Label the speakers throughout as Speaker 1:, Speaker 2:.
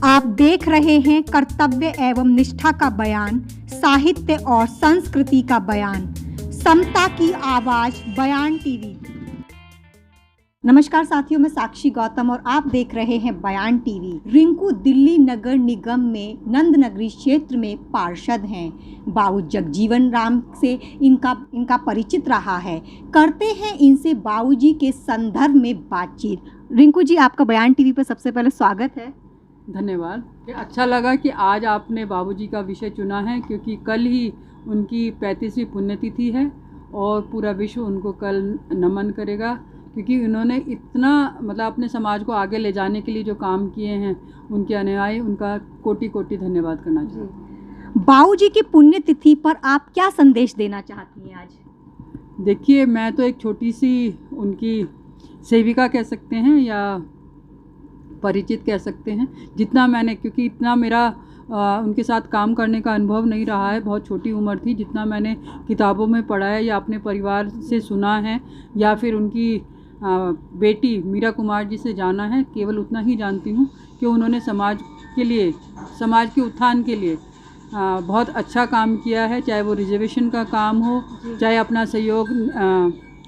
Speaker 1: आप देख रहे हैं कर्तव्य एवं निष्ठा का बयान, साहित्य और संस्कृति का बयान, समता की आवाज बयान टीवी। नमस्कार साथियों, मैं साक्षी गौतम और आप देख रहे हैं बयान टीवी। रिंकू दिल्ली नगर निगम में नंद नगरी क्षेत्र में पार्षद हैं। बाबू जगजीवन राम से इनका परिचित रहा है। करते हैं इनसे बाबूजी के संदर्भ में बातचीत। रिंकू जी, आपका बयान टीवी पर सबसे पहले स्वागत है।
Speaker 2: धन्यवाद। अच्छा लगा कि आज आपने बाबूजी का विषय चुना है, क्योंकि कल ही उनकी 35वीं पुण्यतिथि है और पूरा विश्व उनको कल नमन करेगा, क्योंकि उन्होंने इतना अपने समाज को आगे ले जाने के लिए जो काम किए हैं, उनके अनुयायी उनका कोटि कोटि धन्यवाद करना चाहिए।
Speaker 1: बाबूजी की पुण्यतिथि पर आप क्या संदेश देना चाहती हैं आज?
Speaker 2: देखिए, मैं तो एक छोटी सी उनकी सेविका कह सकते हैं या परिचित कह सकते हैं। जितना मैंने, क्योंकि इतना मेरा उनके साथ काम करने का अनुभव नहीं रहा है, बहुत छोटी उम्र थी, जितना मैंने किताबों में पढ़ा है या अपने परिवार से सुना है या फिर उनकी बेटी मीरा कुमार जी से जाना है, केवल उतना ही जानती हूँ कि उन्होंने समाज के लिए, समाज के उत्थान के लिए बहुत अच्छा काम किया है। चाहे वो रिजर्वेशन का काम हो, चाहे अपना सहयोग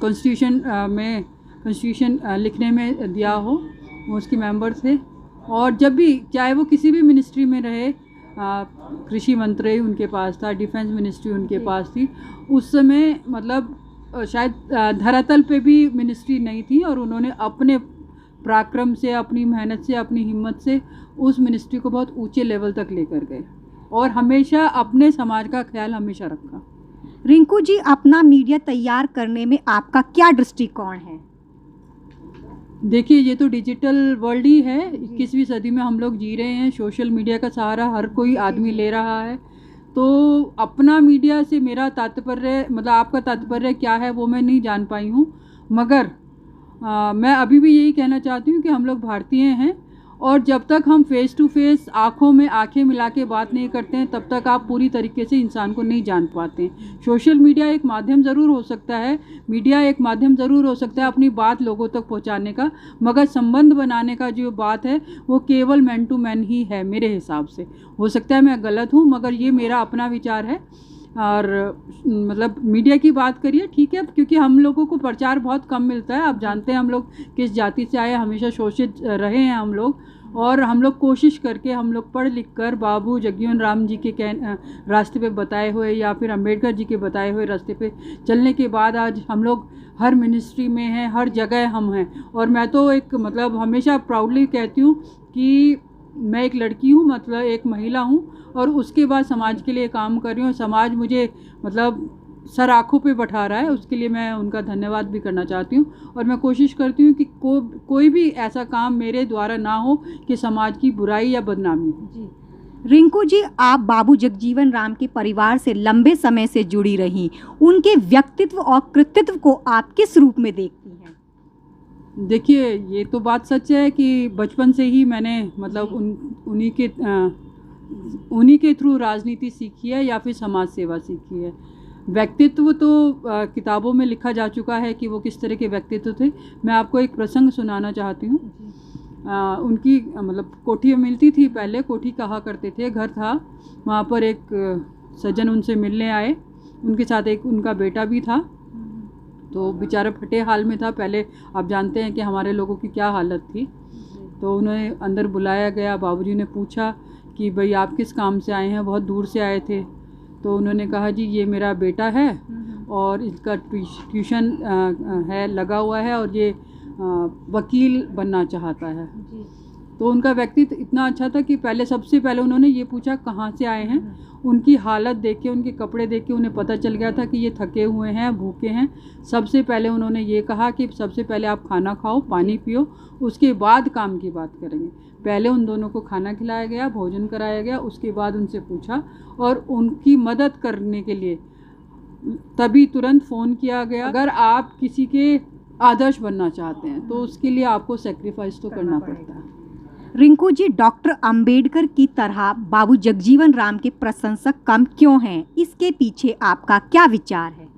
Speaker 2: कॉन्स्टिट्यूशन लिखने में दिया हो, वो उसके मेंबर थे। और जब भी, चाहे वो किसी भी मिनिस्ट्री में रहे, कृषि मंत्री उनके पास था, डिफेंस मिनिस्ट्री उनके पास थी, उस समय शायद धरातल पे भी मिनिस्ट्री नहीं थी और उन्होंने अपने पराक्रम से, अपनी मेहनत से, अपनी हिम्मत से उस मिनिस्ट्री को बहुत ऊंचे लेवल तक लेकर गए और हमेशा अपने समाज का ख्याल हमेशा रखा।
Speaker 1: रिंकू जी, अपना मीडिया तैयार करने में आपका क्या दृष्टिकोण है?
Speaker 2: देखिए, ये तो डिजिटल वर्ल्ड ही है। 21वीं सदी में हम लोग जी रहे हैं। सोशल मीडिया का सहारा हर कोई आदमी ले रहा है। तो अपना मीडिया से मेरा तात्पर्य, आपका तात्पर्य क्या है, वो मैं नहीं जान पाई हूँ। मगर मैं अभी भी यही कहना चाहती हूँ कि हम लोग भारतीय हैं और जब तक हम फेस टू फेस, आँखों में आँखें मिला के बात नहीं करते हैं, तब तक आप पूरी तरीके से इंसान को नहीं जान पाते। सोशल मीडिया एक माध्यम ज़रूर हो सकता है, मीडिया एक माध्यम ज़रूर हो सकता है अपनी बात लोगों तक पहुंचाने का, मगर संबंध बनाने का जो बात है वो केवल मैन टू मैन ही है मेरे हिसाब से। हो सकता है मैं गलत हूँ, मगर ये मेरा अपना विचार है। और मीडिया की बात करिए, ठीक है, क्योंकि हम लोगों को प्रचार बहुत कम मिलता है। आप जानते हैं हम लोग किस जाति से आए, हमेशा शोषित रहे हैं हम लोग, और हम लोग कोशिश करके, हम लोग पढ़ लिख कर बाबू जगजीवन राम जी के रास्ते पे बताए हुए या फिर अम्बेडकर जी के बताए हुए रास्ते पे चलने के बाद आज हम लोग हर मिनिस्ट्री में हैं, हर जगह हम हैं। और मैं तो एक हमेशा प्राउडली कहती हूँ कि मैं एक लड़की हूँ, एक महिला हूँ, और उसके बाद समाज के लिए काम कर रही हूँ। समाज मुझे सर आँखों पे बैठा रहा है, उसके लिए मैं उनका धन्यवाद भी करना चाहती हूँ। और मैं कोशिश करती हूँ कि कोई भी ऐसा काम मेरे द्वारा ना हो कि समाज की बुराई या बदनामी हो।
Speaker 1: जी रिंकू जी, आप बाबू जगजीवन राम के परिवार से लंबे समय से जुड़ी रहीं। उनके व्यक्तित्व और कृतित्व को आप किस रूप में देखती हैं?
Speaker 2: देखिए, ये तो बात सच है कि बचपन से ही मैंने उन्हीं के थ्रू राजनीति सीखी है या फिर समाज सेवा सीखी है। व्यक्तित्व तो किताबों में लिखा जा चुका है कि वो किस तरह के व्यक्तित्व थे। मैं आपको एक प्रसंग सुनाना चाहती हूँ। उनकी कोठी मिलती थी, पहले कोठी कहा करते थे, घर था। वहाँ पर एक सज्जन उनसे मिलने आए, उनके साथ एक उनका बेटा भी था। तो बेचारा फटे हाल में था। पहले आप जानते हैं कि हमारे लोगों की क्या हालत थी। तो उन्हें अंदर बुलाया गया। बाबूजी ने पूछा कि भाई आप किस काम से आए हैं, बहुत दूर से आए थे। तो उन्होंने कहा, जी ये मेरा बेटा है और इसका ट्यूशन है लगा हुआ है और ये वकील बनना चाहता है। तो उनका व्यक्तित्व इतना अच्छा था कि सबसे पहले उन्होंने ये पूछा कहाँ से आए हैं। उनकी हालत देख के, उनके कपड़े देख के उन्हें पता चल गया था कि ये थके हुए हैं, भूखे हैं। सबसे पहले उन्होंने ये कहा कि सबसे पहले आप खाना खाओ, पानी पियो, उसके बाद काम की बात करेंगे। पहले उन दोनों को खाना खिलाया गया, भोजन कराया गया, उसके बाद उनसे पूछा और उनकी मदद करने के लिए तभी तुरंत फ़ोन किया गया। अगर आप किसी के आदर्श बनना चाहते हैं तो उसके लिए आपको सेक्रीफाइस तो करना पड़ता है।
Speaker 1: रिंकू जी, डॉक्टर अंबेडकर की तरह बाबू जगजीवन राम के प्रशंसक कम क्यों हैं? इसके पीछे आपका क्या विचार है?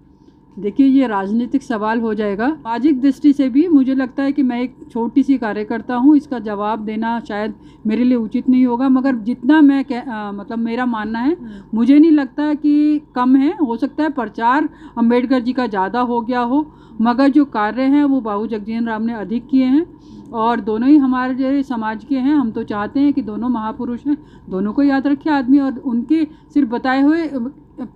Speaker 2: देखिए, ये राजनीतिक सवाल हो जाएगा। सामाजिक दृष्टि से भी मुझे लगता है कि मैं एक छोटी सी कार्यकर्ता हूँ, इसका जवाब देना शायद मेरे लिए उचित नहीं होगा, मगर जितना मैं मतलब मेरा मानना है, मुझे नहीं लगता कि कम है। हो सकता है प्रचार अंबेडकर जी का ज़्यादा हो गया हो, मगर जो कार्य हैं वो बाबू जगजीवन राम ने अधिक किए हैं, और दोनों ही हमारे समाज के हैं। हम तो चाहते हैं कि दोनों महापुरुष हैं, दोनों को याद रखे आदमी, और उनके सिर्फ बताए हुए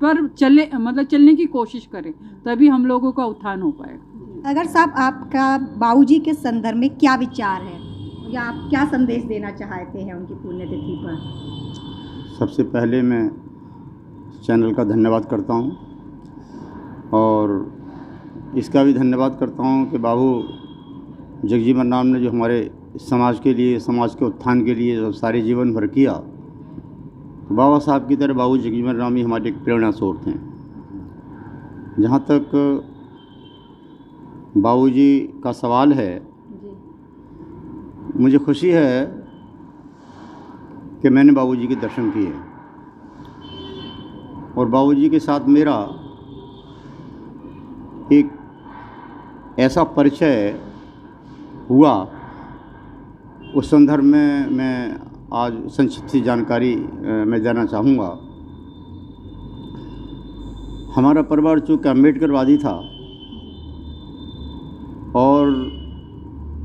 Speaker 2: पर चले, मतलब चलने की कोशिश करें, तभी हम लोगों का उत्थान हो पाएगा।
Speaker 1: अगर साहब आपका बाबूजी के संदर्भ में क्या विचार है, या आप क्या संदेश देना चाहते हैं उनकी पुण्यतिथि पर?
Speaker 3: सबसे पहले मैं चैनल का धन्यवाद करता हूं, और इसका भी धन्यवाद करता हूं कि बाबू जगजीवन राम ने जो हमारे समाज के लिए, समाज के उत्थान के लिए जो सारे जीवन भर किया, तो बाबा साहब की तरह बाबू जगजीवन राम ही हमारे एक प्रेरणा स्रोत हैं। जहाँ तक बाबूजी का सवाल है, मुझे खुशी है कि मैंने बाबूजी के दर्शन किए, और बाबूजी के साथ मेरा एक ऐसा परिचय हुआ, उस संदर्भ में मैं आज संक्षिप्त सी जानकारी मैं देना चाहूँगा। हमारा परिवार चूँकि अम्बेडकरवादी था, और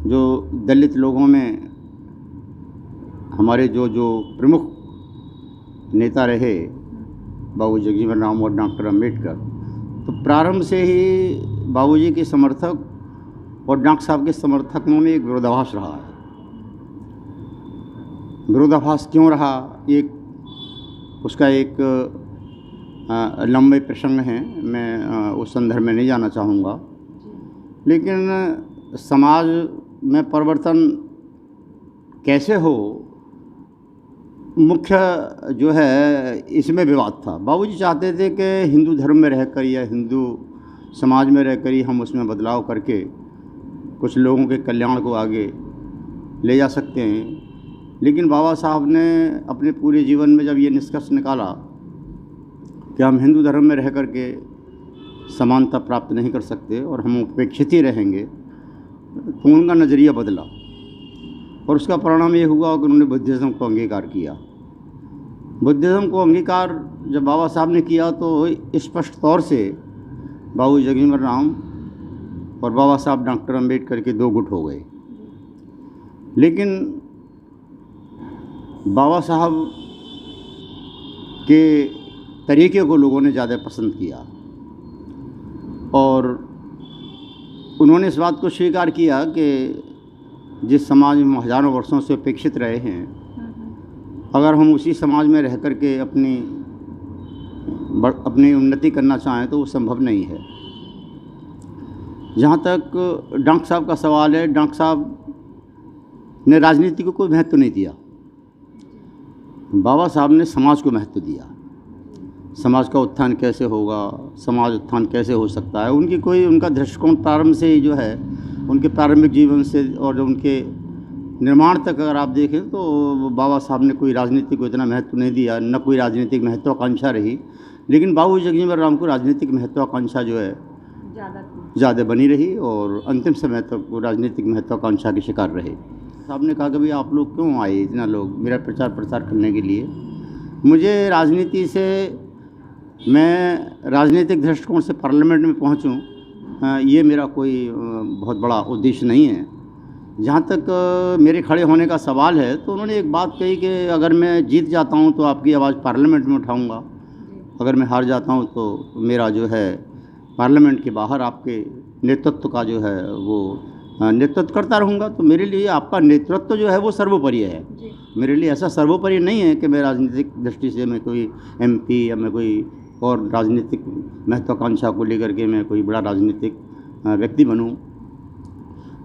Speaker 3: जो दलित लोगों में हमारे जो प्रमुख नेता रहे बाबू जगजीवन राम और डॉक्टर अम्बेडकर, तो प्रारंभ से ही बाबूजी के समर्थक और डॉक्टर साहब के समर्थकों में एक विरोधाभास रहा है। विरोधाभास क्यों रहा, उसका एक लंबे प्रसंग हैं, मैं उस संदर्भ में नहीं जाना चाहूँगा। लेकिन समाज में परिवर्तन कैसे हो, मुख्य जो है इसमें विवाद था। बाबूजी चाहते थे कि हिंदू धर्म में रहकर या हिंदू समाज में रहकर ही हम उसमें बदलाव करके कुछ लोगों के कल्याण को आगे ले जा सकते हैं। लेकिन बाबा साहब ने अपने पूरे जीवन में जब ये निष्कर्ष निकाला कि हम हिंदू धर्म में रह कर के समानता प्राप्त नहीं कर सकते और हम उपेक्षित ही रहेंगे, तो उनका नज़रिया बदला, और उसका परिणाम ये हुआ कि उन्होंने बुद्धिज़्म को अंगीकार किया। बुद्धिज़्म को अंगीकार जब बाबा साहब ने किया, तो स्पष्ट तौर से बाबू जगजीवन राम और बाबा साहब डॉक्टर अम्बेडकर के दो गुट हो गए। लेकिन बाबा साहब के तरीके को लोगों ने ज़्यादा पसंद किया, और उन्होंने इस बात को स्वीकार किया कि जिस समाज में हज़ारों वर्षों से उपेक्षित रहे हैं, अगर हम उसी समाज में रह कर के अपनी उन्नति करना चाहें तो वो संभव नहीं है। जहाँ तक डॉक्टर साहब का सवाल है, डॉक्टर साहब ने राजनीति को कोई महत्व नहीं दिया, बाबा साहब ने समाज को महत्व दिया। समाज का उत्थान कैसे होगा, समाज उत्थान कैसे हो सकता है, उनका दृष्टिकोण प्रारंभ से ही जो है, उनके प्रारंभिक जीवन से और जो उनके निर्माण तक अगर आप देखें, तो बाबा साहब ने कोई राजनीति को इतना महत्व नहीं दिया, न कोई राजनीतिक महत्वाकांक्षा रही। लेकिन बाबू जगजीवन राम को राजनीतिक महत्वाकांक्षा जो है ज़्यादा बनी रही, और अंतिम समय तक वो राजनीतिक महत्वाकांक्षा के शिकार रहे। साहब ने कहा कि भाई आप लोग क्यों आए, इतना लोग मेरा प्रचार प्रसार करने के लिए? मुझे राजनीति से, मैं राजनीतिक दृष्टिकोण से पार्लियामेंट में पहुंचूं, ये मेरा कोई बहुत बड़ा उद्देश्य नहीं है। जहाँ तक मेरे खड़े होने का सवाल है, तो उन्होंने एक बात कही कि अगर मैं जीत जाता हूँ तो आपकी आवाज़ पार्लियामेंट में उठाऊँगा, अगर मैं हार जाता हूँ तो मेरा जो है पार्लियामेंट के बाहर आपके नेतृत्व का जो है वो नेतृत्व करता रहूँगा। तो मेरे लिए आपका नेतृत्व जो है वो सर्वोपरि है। मेरे लिए ऐसा सर्वोपरि नहीं है कि मैं राजनीतिक दृष्टि से मैं कोई MP या मैं कोई और राजनीतिक महत्वाकांक्षा को लेकर के मैं कोई बड़ा राजनीतिक व्यक्ति बनूं।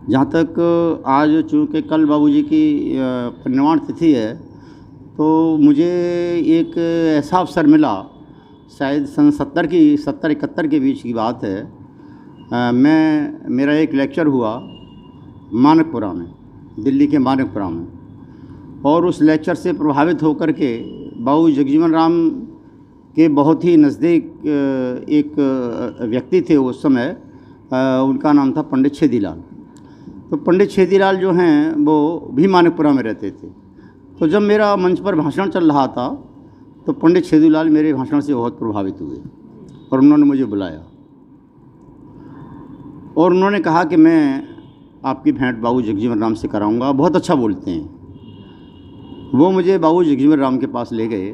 Speaker 3: जहाँ तक आज चूँकि कल बाबूजी की परिनिर्वाण तिथि है, तो मुझे एक ऐसा अवसर मिला, शायद सन 70-71 के बीच की बात है, मेरा एक लेक्चर हुआ मानकपुरा में, दिल्ली के मानकपुरा में, और उस लेक्चर से प्रभावित होकर के बाबू जगजीवन राम के बहुत ही नज़दीक एक व्यक्ति थे उस समय, उनका नाम था पंडित छेदीलाल। तो पंडित छेदीलाल जो हैं वो भी मानिकपुरा में रहते थे। तो जब मेरा मंच पर भाषण चल रहा था तो पंडित छेदीलाल मेरे भाषण से बहुत प्रभावित हुए और उन्होंने मुझे बुलाया और उन्होंने कहा कि मैं आपकी भेंट बाबू जगजीवन राम से कराऊंगा, बहुत अच्छा बोलते हैं। वो मुझे बाबू जगजीवन राम के पास ले गए।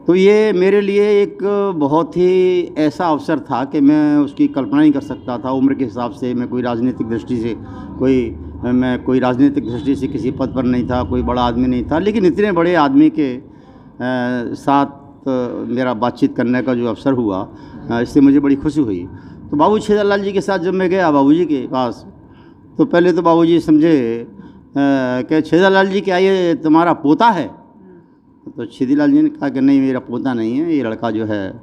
Speaker 3: तो ये मेरे लिए एक बहुत ही ऐसा अवसर था कि मैं उसकी कल्पना नहीं कर सकता था। उम्र के हिसाब से मैं कोई राजनीतिक दृष्टि से कोई राजनीतिक दृष्टि से किसी पद पर नहीं था, कोई बड़ा आदमी नहीं था, लेकिन इतने बड़े आदमी के साथ मेरा बातचीत करने का जो अवसर हुआ, इससे मुझे बड़ी खुशी हुई। तो बाबू छेदीलाल जी के साथ जब मैं गया बाबूजी के पास, तो पहले तो बाबूजी समझे कि छेदीलाल जी क्या ये तुम्हारा पोता है? तो छेदीलाल जी ने कहा कि नहीं, मेरा पोता नहीं है, ये लड़का जो है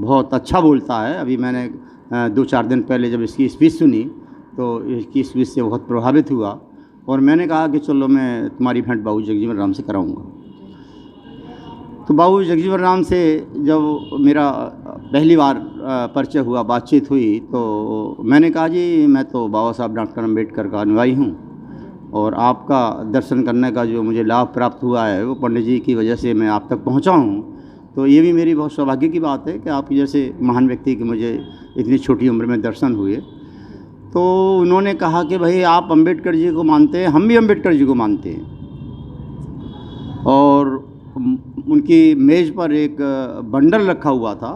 Speaker 3: बहुत अच्छा बोलता है। अभी मैंने 2-4 दिन पहले जब इसकी स्पीच सुनी तो इसकी स्पीच से बहुत प्रभावित हुआ और मैंने कहा कि चलो मैं तुम्हारी भेंट बाबू जगजीवन राम से कराऊंगा। तो बाबू जगजीवन राम से जब मेरा पहली बार परिचय हुआ, बातचीत हुई, तो मैंने कहा जी मैं तो बाबा साहब डॉक्टर अम्बेडकर का अनुयायी हूँ और आपका दर्शन करने का जो मुझे लाभ प्राप्त हुआ है वो पंडित जी की वजह से मैं आप तक पहुँचा हूँ। तो ये भी मेरी बहुत सौभाग्य की बात है कि आप जैसे महान व्यक्ति के मुझे इतनी छोटी उम्र में दर्शन हुए। तो उन्होंने कहा कि भाई आप अम्बेडकर जी को मानते हैं, हम भी अम्बेडकर जी को मानते हैं। और उनकी मेज़ पर एक बंडल रखा हुआ था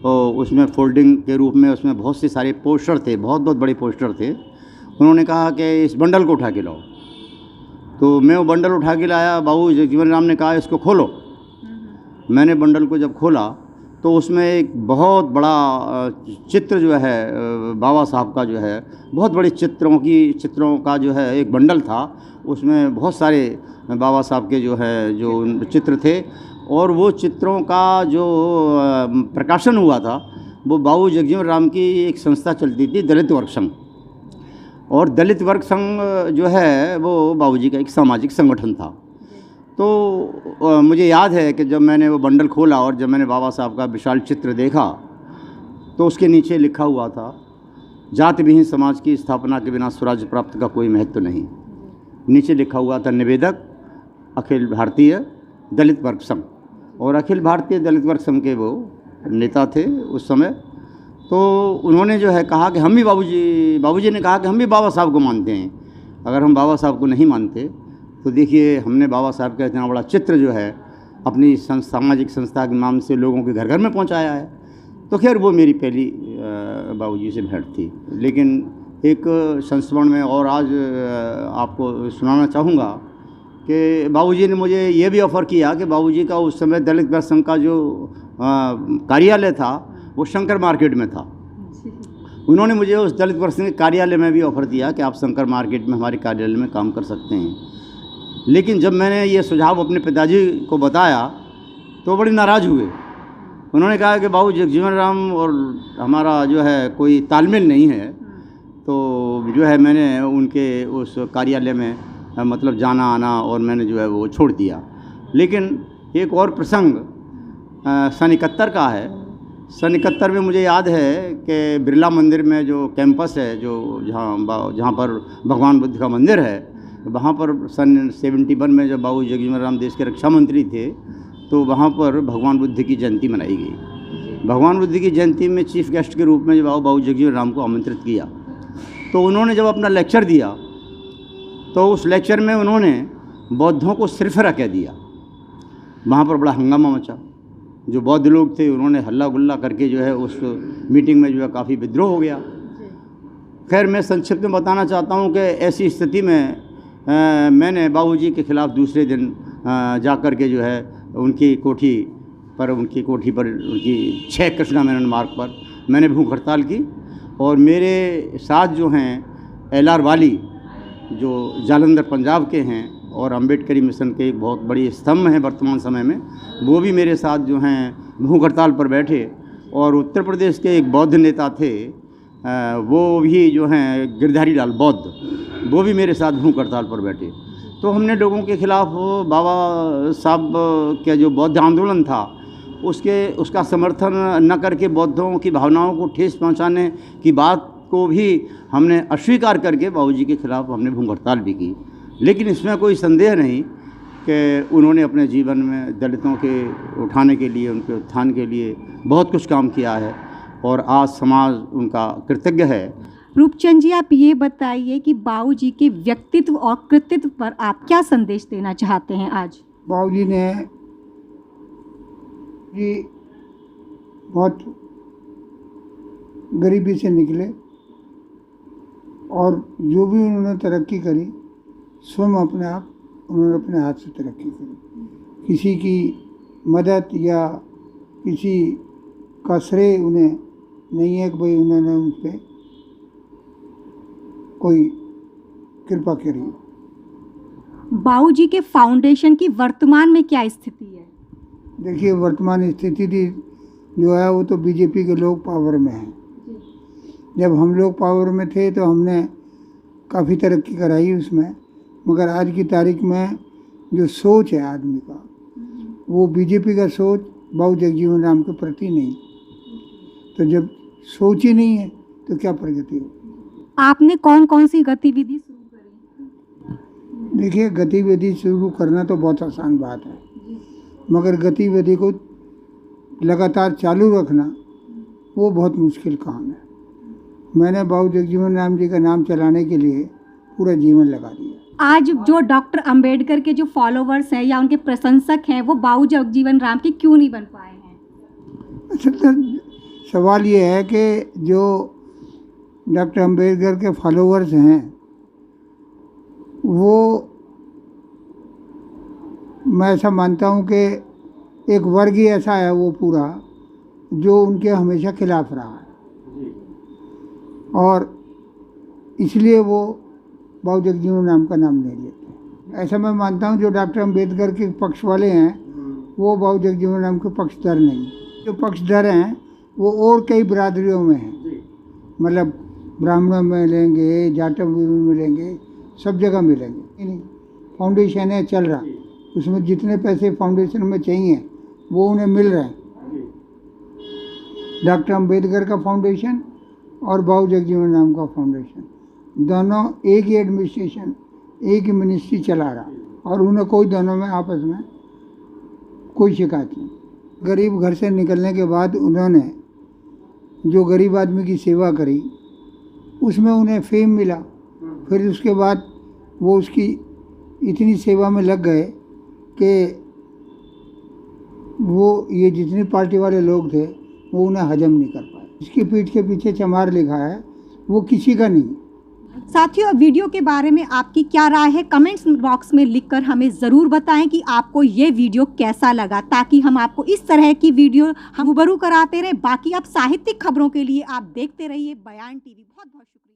Speaker 3: और उसमें फोल्डिंग के रूप में उसमें बहुत से सारे पोस्टर थे, बहुत बड़े पोस्टर थे। उन्होंने कहा कि इस बंडल को उठा के लाओ। तो मैं वो बंडल उठा के लाया। बाबू जगजीवन राम ने कहा इसको खोलो। मैंने बंडल को जब खोला तो उसमें एक बहुत बड़ा चित्र जो है बाबा साहब का जो है, बहुत बड़े चित्रों का जो है एक बंडल था। उसमें बहुत सारे बाबा साहब के जो है जो चित्र थे और वो चित्रों का जो प्रकाशन हुआ था वो बाबू जगजीवन राम की एक संस्था चलती थी, दलित वर्ग संघ। और दलित वर्ग संघ जो है वो बाबूजी का एक सामाजिक संगठन था। तो मुझे याद है कि जब मैंने वो बंडल खोला और जब मैंने बाबा साहब का विशाल चित्र देखा तो उसके नीचे लिखा हुआ था, जाति विहीन समाज की स्थापना के बिना स्वराज्य प्राप्त का कोई महत्व नहीं। नीचे लिखा हुआ था निवेदक अखिल भारतीय दलित वर्ग संघ, और अखिल भारतीय दलित वर्ग संघ के वो नेता थे उस समय। तो उन्होंने जो है कहा कि हम भी बाबूजी ने कहा कि हम भी बाबा साहब को मानते हैं। अगर हम बाबा साहब को नहीं मानते तो देखिए हमने बाबा साहब का इतना बड़ा चित्र जो है अपनी सामाजिक संस्था के नाम से लोगों के घर घर में पहुंचाया है। तो खैर वो मेरी पहली बाबूजी से भेंट थी। लेकिन एक संस्मरण में और आज आपको सुनाना चाहूँगा कि बाबूजी ने मुझे ये भी ऑफ़र किया कि बाबूजी का उस समय दलित वर्ग संघ का जो कार्यालय था वो शंकर मार्केट में था। उन्होंने मुझे उस दलित वर्ग संघ कार्यालय में भी ऑफ़र दिया कि आप शंकर मार्केट में हमारे कार्यालय में काम कर सकते हैं। लेकिन जब मैंने ये सुझाव अपने पिताजी को बताया तो बड़े नाराज़ हुए। उन्होंने कहा कि बाबू जगजीवन राम और हमारा जो है कोई तालमेल नहीं है। तो जो है मैंने उनके उस कार्यालय में मतलब जाना आना और मैंने जो है वो छोड़ दिया। लेकिन एक और प्रसंग सन 71 का है। सन 71 में मुझे याद है कि बिरला मंदिर में जो कैंपस है, जो जहाँ पर भगवान बुद्ध का मंदिर है, वहाँ पर सन 71 में जब बाबू जगजीवन राम देश के रक्षा मंत्री थे तो वहाँ पर भगवान बुद्ध की जयंती मनाई गई। भगवान बुद्ध की जयंती में चीफ गेस्ट के रूप में जब बाबू जगजीवन राम को आमंत्रित किया तो उन्होंने जब अपना लेक्चर दिया तो उस लेक्चर में उन्होंने बौद्धों को सिरफिरा कह दिया। वहाँ पर बड़ा हंगामा मचा। जो बौद्ध लोग थे उन्होंने हल्ला गुल्ला करके जो है उस मीटिंग में जो है काफ़ी विद्रोह हो गया। खैर मैं संक्षिप्त में बताना चाहता हूँ कि ऐसी स्थिति में मैंने बाबूजी के ख़िलाफ़ दूसरे दिन जाकर के जो है उनकी कोठी पर उनकी 6 कृष्णा मेनन मार्ग पर मैंने भूख हड़ताल की। और मेरे साथ जो हैं LR वाली जो जालंधर पंजाब के हैं और अम्बेडकरी मिशन के एक बहुत बड़ी स्तंभ हैं वर्तमान समय में, वो भी मेरे साथ जो हैं भूख हड़ताल पर बैठे। और उत्तर प्रदेश के एक बौद्ध नेता थे वो भी जो हैं गिरधारी लाल बौद्ध, वो भी मेरे साथ भूख हड़ताल पर बैठे। तो हमने लोगों के खिलाफ बाबा साहब का जो बौद्ध आंदोलन था उसका समर्थन न करके बौद्धों की भावनाओं को ठेस पहुंचाने की बात को भी हमने अस्वीकार करके बाबूजी के खिलाफ हमने भूख हड़ताल भी की। लेकिन इसमें कोई संदेह नहीं कि उन्होंने अपने जीवन में दलितों के उठाने के लिए, उनके उत्थान के लिए बहुत कुछ काम किया है और आज समाज उनका कृतज्ञ है।
Speaker 1: रूपचंद जी, आप ये बताइए कि बाबूजी के व्यक्तित्व और कृतित्व पर आप क्या संदेश देना चाहते हैं आज?
Speaker 4: बाबूजी ने जी बहुत गरीबी से निकले और जो भी उन्होंने तरक्की करी स्वयं अपने आप उन्होंने अपने हाथ से तरक्की करी। किसी की मदद या किसी का श्रेय उन्हें नहीं है कि भाई उन्होंने उन पर कोई कृपा करी।
Speaker 1: बाबूजी के फाउंडेशन की वर्तमान में क्या स्थिति है?
Speaker 4: देखिए, वर्तमान स्थिति जो है वो तो बीजेपी के लोग पावर में हैं। जब हम लोग पावर में थे तो हमने काफ़ी तरक्की कराई उसमें, मगर आज की तारीख में जो सोच है आदमी का, वो बीजेपी का सोच बाबू जगजीवन राम के प्रति नहीं। तो जब सोच ही नहीं है तो क्या प्रगति हो?
Speaker 1: आपने कौन कौन सी गतिविधि शुरू करी?
Speaker 4: देखिए, गतिविधि शुरू करना तो बहुत आसान बात है, मगर गतिविधि को लगातार चालू रखना वो बहुत मुश्किल काम है। मैंने बाबू जगजीवन राम जी का नाम चलाने के लिए पूरा जीवन लगा दिया।
Speaker 1: आज जो डॉक्टर अंबेडकर के जो फॉलोवर्स हैं या उनके प्रशंसक हैं, वो बाबू जगजीवन राम के क्यों नहीं बन पाए हैं?
Speaker 4: अच्छा, सवाल ये है कि जो डॉक्टर अंबेडकर के फॉलोवर्स हैं वो, मैं ऐसा मानता हूँ कि एक वर्ग ही ऐसा है वो पूरा जो उनके हमेशा खिलाफ रहा है और इसलिए वो बाबू जगजीवन राम का नाम नहीं लेते। ऐसा मैं मानता हूँ जो डॉक्टर अंबेडकर के पक्ष वाले हैं वो बाबू जगजीवन राम के पक्षधर नहीं। जो पक्षधर हैं वो और कई बिरादरियों में हैं, मतलब ब्राह्मणों में मिलेंगे, जाटों में मिलेंगे, सब जगह मिलेंगे। नहीं, फाउंडेशन है चल रहा, उसमें जितने पैसे फाउंडेशन में चाहिए वो उन्हें मिल रहे हैं। डॉक्टर अंबेडकर का फाउंडेशन और बाबू जगजीवन राम का फाउंडेशन दोनों एक ही एडमिनिस्ट्रेशन, एक ही मिनिस्ट्री चला रहा और उन्हें कोई दोनों में आपस में कोई शिकायत नहीं। गरीब घर से निकलने के बाद उन्होंने जो गरीब आदमी की सेवा करी उसमें उन्हें फेम मिला। फिर उसके बाद वो उसकी इतनी सेवा में लग गए कि वो ये जितनी पार्टी वाले लोग थे वो उन्हें हजम नहीं कर पाए। इसकी पीठ के पीछे चमार लिखा है वो किसी का नहीं।
Speaker 1: साथियों, वीडियो के बारे में आपकी क्या राय है? कमेंट्स बॉक्स में लिखकर हमें ज़रूर बताएं कि आपको ये वीडियो कैसा लगा, ताकि हम आपको इस तरह की वीडियो हम रूबरू कराते रहें। बाकी आप साहित्यिक खबरों के लिए आप देखते रहिए बयान टीवी। बहुत बहुत शुक्रिया।